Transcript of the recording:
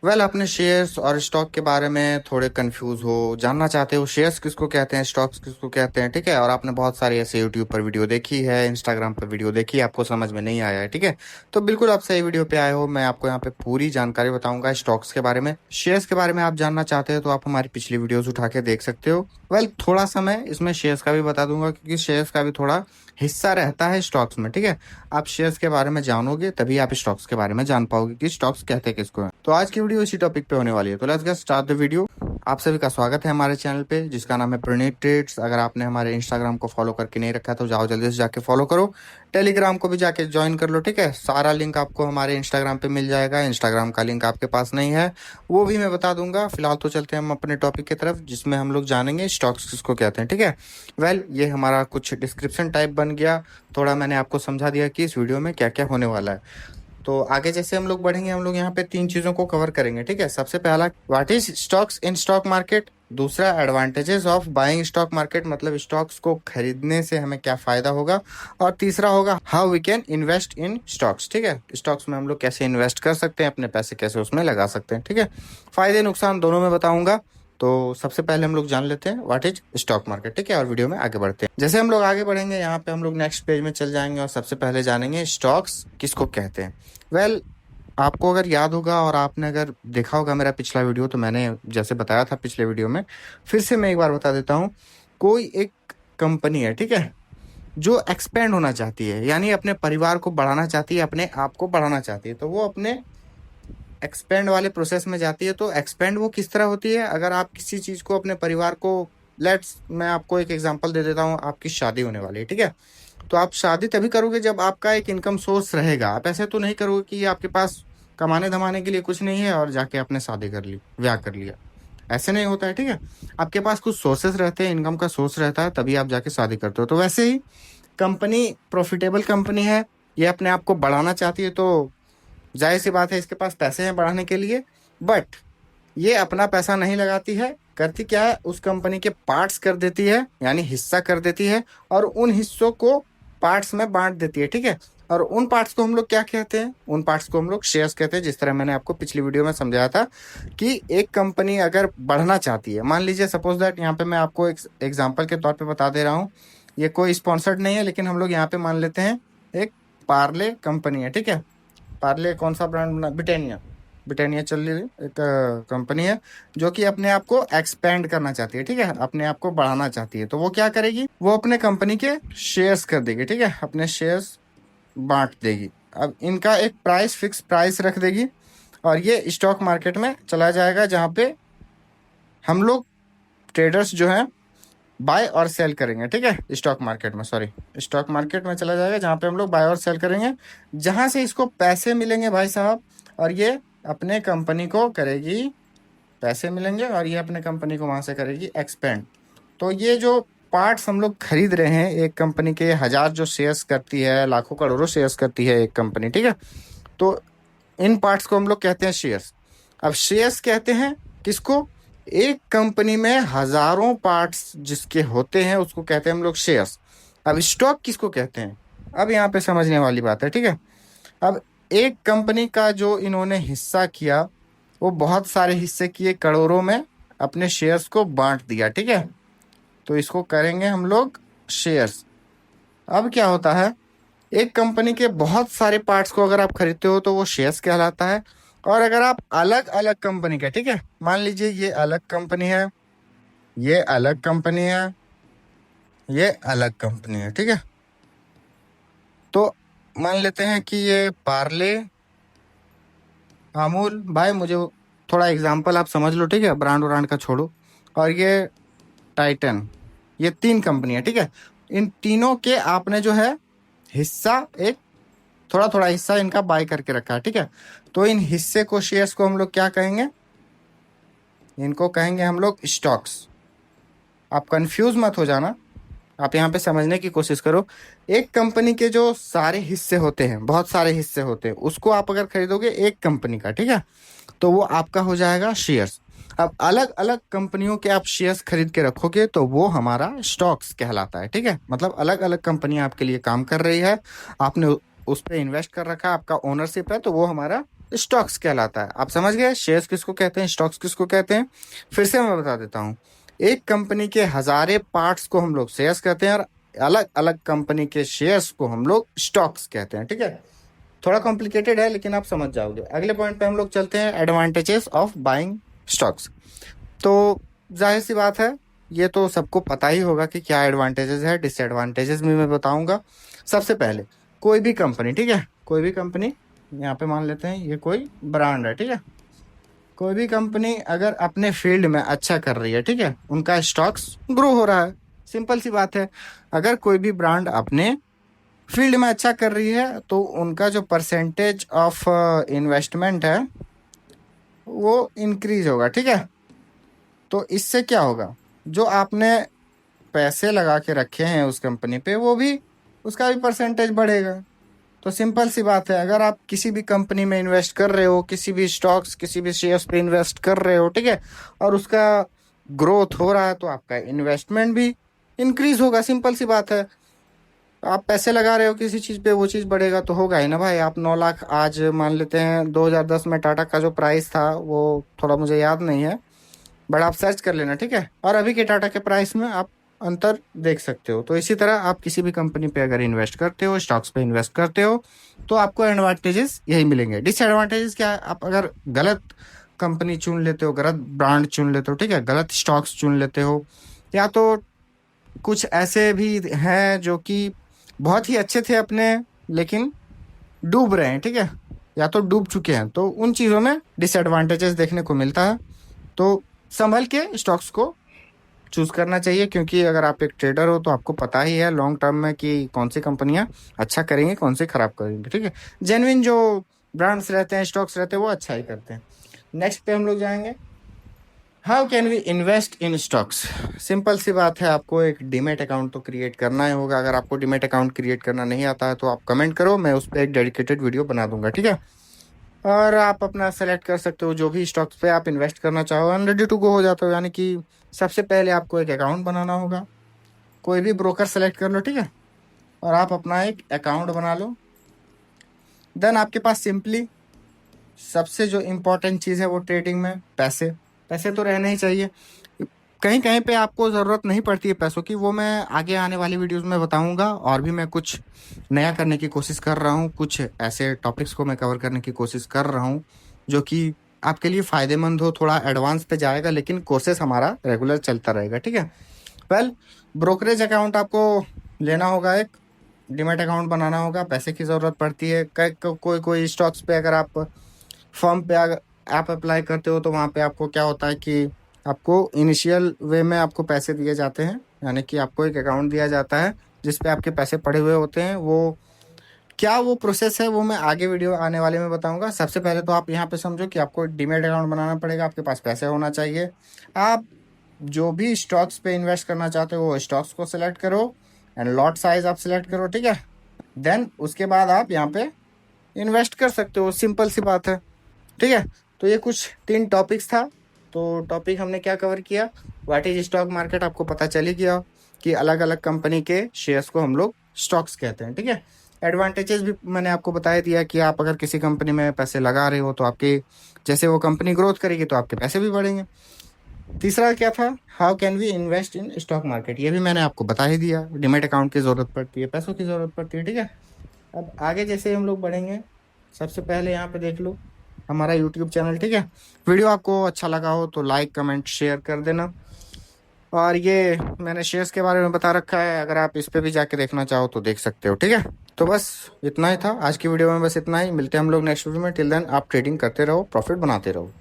अपने शेयर्स और स्टॉक के बारे में थोड़े कंफ्यूज हो, जानना चाहते हो शेयर्स किसको कहते हैं, स्टॉक्स किसको कहते हैं, ठीक है। और आपने बहुत सारी ऐसे यूट्यूब पर वीडियो देखी है, इंस्टाग्राम पर वीडियो देखी है, आपको समझ में नहीं आया है, ठीक है। तो बिल्कुल आप सही वीडियो पे आए हो। मैं आपको यहाँ पे पूरी जानकारी बताऊंगा स्टॉक्स के बारे में। शेयर्स के बारे में आप जानना चाहते हो तो आप हमारी पिछली वीडियोस उठा के देख सकते हो। थोड़ा सा मैं इसमें शेयर्स का भी बता दूंगा, क्योंकि शेयर्स का भी थोड़ा हिस्सा रहता है स्टॉक्स में, ठीक है। आप शेयर्स के बारे में जानोगे तभी आप स्टॉक्स के बारे में जान पाओगे कि स्टॉक्स कहते किसको हैं। तो आज की वीडियो इसी टॉपिक पे होने वाली है। तो let's get start the video. आप सभी का स्वागत है हमारे चैनल पे, जिसका नाम है प्रणीत ट्रेड्स। अगर आपने हमारे इंस्टाग्राम को फॉलो करके नहीं रखा है तो जाओ जल्दी से जाके फॉलो करो। टेलीग्राम को भी जाके ज्वाइन कर लो, ठीक है। सारा लिंक आपको हमारे इंस्टाग्राम पे मिल जाएगा। इंस्टाग्राम का लिंक आपके पास नहीं है वो भी मैं बता दूंगा। फिलहाल तो चलते हैं हम अपने टॉपिक की तरफ, जिसमें हम लोग जानेंगे स्टॉक्स किसको कहते हैं, ठीक है। ये हमारा कुछ डिस्क्रिप्शन टाइप बन गया। थोड़ा मैंने आपको समझा दिया कि इस वीडियो में क्या क्या होने वाला है। तो आगे जैसे हम लोग बढ़ेंगे, हम लोग यहाँ पे 3 चीजों को कवर करेंगे, ठीक है। सबसे पहला, what is stocks in stock market. दूसरा, advantages of buying stock market, मतलब स्टॉक्स को खरीदने से हमें क्या फायदा होगा। और तीसरा होगा how we can invest in stocks, ठीक है। स्टॉक्स में हम लोग कैसे इन्वेस्ट कर सकते हैं, अपने पैसे कैसे उसमें लगा सकते हैं, ठीक है। फायदे नुकसान दोनों में बताऊंगा। तो सबसे पहले हम लोग जान लेते हैं व्हाट इज स्टॉक मार्केट, ठीक है। और वीडियो में आगे बढ़ते हैं। जैसे हम लोग आगे बढ़ेंगे, यहाँ पे हम लोग नेक्स्ट पेज में चल जाएंगे और सबसे पहले जानेंगे स्टॉक्स किसको कहते हैं। वेल आपको अगर याद होगा और आपने अगर देखा होगा मेरा पिछला वीडियो, तो मैंने जैसे बताया था पिछले वीडियो में, फिर से मैं एक बार बता देता हूँ। कोई एक कंपनी है, ठीक है, जो एक्सपेंड होना चाहती है, यानी अपने परिवार को बढ़ाना चाहती है, अपने आप को बढ़ाना चाहती है, तो वो अपने एक्सपेंड वाले प्रोसेस में जाती है। तो एक्सपेंड वो किस तरह होती है, अगर आप किसी चीज़ को अपने परिवार को, मैं आपको एक एग्जांपल दे देता हूँ। आपकी शादी होने वाली है, ठीक है। तो आप शादी तभी करोगे जब आपका एक इनकम सोर्स रहेगा। आप ऐसे तो नहीं करोगे कि आपके पास कमाने धमाने के लिए कुछ नहीं है और जाके आपने शादी कर ली, ब्याह कर लिया। ऐसे नहीं होता है, ठीक है। आपके पास कुछ सोर्सेस रहते हैं, इनकम का सोर्स रहता है, तभी आप जाके शादी करते हो। तो वैसे ही कंपनी प्रॉफिटेबल कंपनी है, ये अपने आप को बढ़ाना चाहती है, तो जाहिर सी बात है इसके पास पैसे हैं बढ़ाने के लिए। बट ये अपना पैसा नहीं लगाती है, करती क्या है, उस कंपनी के पार्ट्स कर देती है, यानी हिस्सा कर देती है, और उन हिस्सों को पार्ट्स में बांट देती है, ठीक है। और उन पार्ट्स को हम लोग क्या कहते हैं, उन पार्ट्स को हम लोग शेयर्स कहते हैं। जिस तरह मैंने आपको पिछली वीडियो में समझाया था कि एक कंपनी अगर बढ़ना चाहती है, मान लीजिए सपोज दैट, यहाँ पे मैं आपको एक एग्जाम्पल के तौर पे बता दे रहा हूँ। ये कोई स्पॉन्सर्ड नहीं है, लेकिन हम लोग यहाँ पे मान लेते हैं एक पार्ले कंपनी है, ठीक है। पार्ले कौन सा ब्रांड बना, ब्रिटानिया। ब्रिटानिया चल रही एक कंपनी है, जो कि अपने आप को एक्सपेंड करना चाहती है, ठीक है, अपने आप को बढ़ाना चाहती है। तो वो क्या करेगी, वो अपने कंपनी के शेयर्स कर देगी, ठीक है, अपने शेयर्स बांट देगी। अब इनका एक प्राइस, फिक्स प्राइस रख देगी, और ये स्टॉक मार्केट में चला जाएगा, जहाँ पे हम लोग ट्रेडर्स जो हैं बाय और सेल करेंगे, ठीक है। स्टॉक मार्केट में, सॉरी, स्टॉक मार्केट में चला जाएगा, जहाँ पे हम लोग बाय और सेल करेंगे, जहाँ से इसको पैसे मिलेंगे भाई साहब। और ये अपने कंपनी को करेगी, पैसे मिलेंगे, और ये अपने कंपनी को वहाँ से करेगी एक्सपेंड। तो ये जो पार्ट्स हम लोग खरीद रहे हैं, एक कंपनी के 1000 जो शेयर्स करती है, लाखों करोड़ों शेयर्स करती है एक कंपनी, ठीक है। तो इन पार्ट्स को हम लोग कहते हैं शेयर्स। अब शेयर्स कहते हैं किसको, एक कंपनी में हजारों पार्ट्स जिसके होते हैं उसको कहते हैं हम लोग शेयर्स। अब स्टॉक किसको कहते हैं, अब यहाँ पे समझने वाली बात है, ठीक है। अब एक कंपनी का जो इन्होंने हिस्सा किया, वो बहुत सारे हिस्से किए, करोड़ों में अपने शेयर्स को बांट दिया, ठीक है। तो इसको करेंगे हम लोग शेयर्स। अब क्या होता है, एक कंपनी के बहुत सारे पार्ट्स को अगर आप खरीदते हो तो वो शेयर्स कहलाता है। और अगर आप अलग अलग कंपनी का, ठीक है, मान लीजिए ये अलग कंपनी है, ये अलग कंपनी है, ये अलग कंपनी है, ठीक है। तो मान लेते हैं कि ये पार्ले, अमूल, भाई मुझे थोड़ा एग्जांपल आप समझ लो, ठीक है, ब्रांड ब्रांड का छोड़ो। और ये टाइटन, ये 3 कंपनी है, ठीक है। इन तीनों के आपने जो है हिस्सा, एक थोड़ा थोड़ा हिस्सा इनका बाय करके रखा है, ठीक है। तो इन हिस्से को, शेयर्स को हम लोग क्या कहेंगे, इनको कहेंगे हम लोग स्टॉक्स। आप कंफ्यूज मत हो जाना, आप यहाँ पे समझने की कोशिश करो। एक कंपनी के जो सारे हिस्से होते हैं, बहुत सारे हिस्से होते हैं, उसको आप अगर खरीदोगे एक कंपनी का, ठीक है, तो वो आपका हो जाएगा शेयर्स। अब अलग अलग कंपनियों के आप शेयर्स खरीद के रखोगे तो वो हमारा स्टॉक्स कहलाता है, ठीक है। मतलब अलग अलग कंपनी आपके लिए काम कर रही है, आपने उस पर इन्वेस्ट कर रखा है, आपका ओनरशिप है, तो वो हमारा स्टॉक्स कहलाता है। आप समझ गए शेयर्स किसको कहते हैं, स्टॉक्स किसको कहते हैं। फिर से मैं बता देता हूँ, एक कंपनी के हजारे पार्ट्स को हम लोग शेयर्स कहते हैं और अलग अलग कंपनी के शेयर्स को हम लोग स्टॉक्स कहते हैं। ठीक है, थोड़ा कॉम्प्लिकेटेड है लेकिन आप समझ जाओगे। अगले पॉइंट पे हम लोग चलते हैं, एडवांटेजेस ऑफ बाइंग स्टॉक्स। तो जाहिर सी बात है, ये तो सबको पता ही होगा कि क्या एडवांटेजेस है, डिसएडवांटेजेस भी मैं बताऊंगा। सबसे पहले कोई भी कंपनी, ठीक है, कोई भी कंपनी, यहाँ पे मान लेते हैं ये कोई ब्रांड है, ठीक है, कोई भी कंपनी अगर अपने फील्ड में अच्छा कर रही है, ठीक है, उनका स्टॉक्स ग्रो हो रहा है। सिंपल सी बात है, अगर कोई भी ब्रांड अपने फील्ड में अच्छा कर रही है तो उनका जो परसेंटेज ऑफ इन्वेस्टमेंट है वो इंक्रीज होगा। ठीक है, तो इससे क्या होगा, जो आपने पैसे लगा के रखे हैं उस कंपनी पे, वो भी, उसका भी परसेंटेज बढ़ेगा। तो सिंपल सी बात है, अगर आप किसी भी कंपनी में इन्वेस्ट कर रहे हो, किसी भी स्टॉक्स, किसी भी शेयर्स पे इन्वेस्ट कर रहे हो, ठीक है, और उसका ग्रोथ हो रहा है, तो आपका इन्वेस्टमेंट भी इंक्रीज होगा। सिंपल सी बात है, आप पैसे लगा रहे हो किसी चीज़ पे, वो चीज़ बढ़ेगा तो होगा ही ना भाई। आप 9 लाख, आज मान लेते हैं 2010 में टाटा का जो प्राइस था वो थोड़ा मुझे याद नहीं है, बट आप सर्च कर लेना, ठीक है, और अभी के टाटा के प्राइस में आप अंतर देख सकते हो। तो इसी तरह आप किसी भी कंपनी पे अगर इन्वेस्ट करते हो, स्टॉक्स पे इन्वेस्ट करते हो, तो आपको एडवांटेजेस यही मिलेंगे। डिसएडवांटेजेस क्या है, आप अगर गलत कंपनी चुन लेते हो, गलत ब्रांड चुन लेते हो, ठीक है, गलत स्टॉक्स चुन लेते हो, या तो कुछ ऐसे भी हैं जो कि बहुत ही अच्छे थे अपने, लेकिन डूब रहे हैं, ठीक है, या तो डूब चुके हैं, तो उन चीज़ों में डिसएडवांटेजेस देखने को मिलता है। तो संभल के स्टॉक्स को चूज करना चाहिए, क्योंकि अगर आप एक ट्रेडर हो तो आपको पता ही है लॉन्ग टर्म में कि कौन सी कंपनियां अच्छा करेंगी, कौन सी खराब करेंगी। ठीक है, जेन्युइन जो ब्रांड्स रहते हैं, स्टॉक्स रहते हैं, वो अच्छा ही करते हैं। नेक्स्ट पे हम लोग जाएंगे, how can we invest in stocks. Simple सी बात है, आपको एक डीमेट अकाउंट तो क्रिएट करना ही होगा। अगर आपको डीमेट अकाउंट क्रिएट करना नहीं आता है तो आप कमेंट करो, मैं उस पर एक डेडिकेटेड वीडियो बना दूंगा। ठीक है, और आप अपना सेलेक्ट कर सकते हो जो भी स्टॉक्स पे आप इन्वेस्ट करना चाहो, एंड रेडी टू गो हो जाते हो। यानी कि सबसे पहले आपको एक अकाउंट बनाना होगा, कोई भी ब्रोकर सेलेक्ट कर लो, ठीक है, और आप अपना एक अकाउंट बना लो। देन आपके पास सिंपली सबसे जो इम्पोर्टेंट चीज़ है वो ट्रेडिंग में पैसे, पैसे तो रहने ही चाहिए। कहीं कहीं पे आपको ज़रूरत नहीं पड़ती है पैसों की, वो मैं आगे आने वाली वीडियोस में बताऊंगा। और भी मैं कुछ नया करने की कोशिश कर रहा हूँ, कुछ ऐसे टॉपिक्स को मैं कवर करने की कोशिश कर रहा हूँ जो कि आपके लिए फ़ायदेमंद हो। थोड़ा एडवांस पे जाएगा लेकिन कोर्सेस हमारा रेगुलर चलता रहेगा। ठीक है, वेल, ब्रोकरेज अकाउंट आपको लेना होगा, एक डीमैट अकाउंट बनाना होगा, पैसे की ज़रूरत पड़ती है। कोई कोई स्टॉक्स पे अगर आप फर्म पे अगर आप अप्लाई करते हो तो वहाँ पे आपको क्या होता है कि आपको इनिशियल वे में आपको पैसे दिए जाते हैं, यानी कि आपको एक अकाउंट दिया जाता है जिस पे आपके पैसे पड़े हुए होते हैं। वो क्या वो प्रोसेस है वो मैं आगे वीडियो आने वाले में बताऊंगा। सबसे पहले तो आप यहाँ पे समझो कि आपको डीमैट अकाउंट बनाना पड़ेगा, आपके पास पैसे होना चाहिए। आप जो भी स्टॉक्स पे इन्वेस्ट करना चाहते हो वो स्टॉक्स को सिलेक्ट करो एंड लॉट साइज आप सिलेक्ट करो, ठीक है। देन उसके बाद आप यहाँ पे इन्वेस्ट कर सकते हो, सिंपल सी बात है। ठीक है, तो ये कुछ 3 टॉपिक्स था। तो टॉपिक हमने क्या कवर किया, व्हाट इज स्टॉक मार्केट, आपको पता चल ही गया कि अलग अलग कंपनी के शेयर्स को हम लोग स्टॉक्स कहते हैं। ठीक है, एडवांटेजेस भी मैंने आपको बता दिया कि आप अगर किसी कंपनी में पैसे लगा रहे हो तो आपके, जैसे वो कंपनी ग्रोथ करेगी तो आपके पैसे भी बढ़ेंगे। तीसरा क्या था, how can we invest in stock market, ये भी मैंने आपको बता ही दिया। डिमेट अकाउंट की ज़रूरत पड़ती है, पैसों की ज़रूरत पड़ती है। ठीक है, अब आगे जैसे हम लोग बढ़ेंगे, सबसे पहले यहाँ पे देख लो हमारा यूट्यूब चैनल। ठीक है, वीडियो आपको अच्छा लगा हो तो लाइक कमेंट शेयर कर देना। और ये मैंने शेयर्स के बारे में बता रखा है, अगर आप इस पे भी जाके देखना चाहो तो देख सकते हो। ठीक है, तो बस इतना ही था आज की वीडियो में, बस इतना ही। मिलते हैं हम लोग नेक्स्ट वीडियो में। टिल देन आप ट्रेडिंग करते रहो, प्रॉफिट बनाते रहो।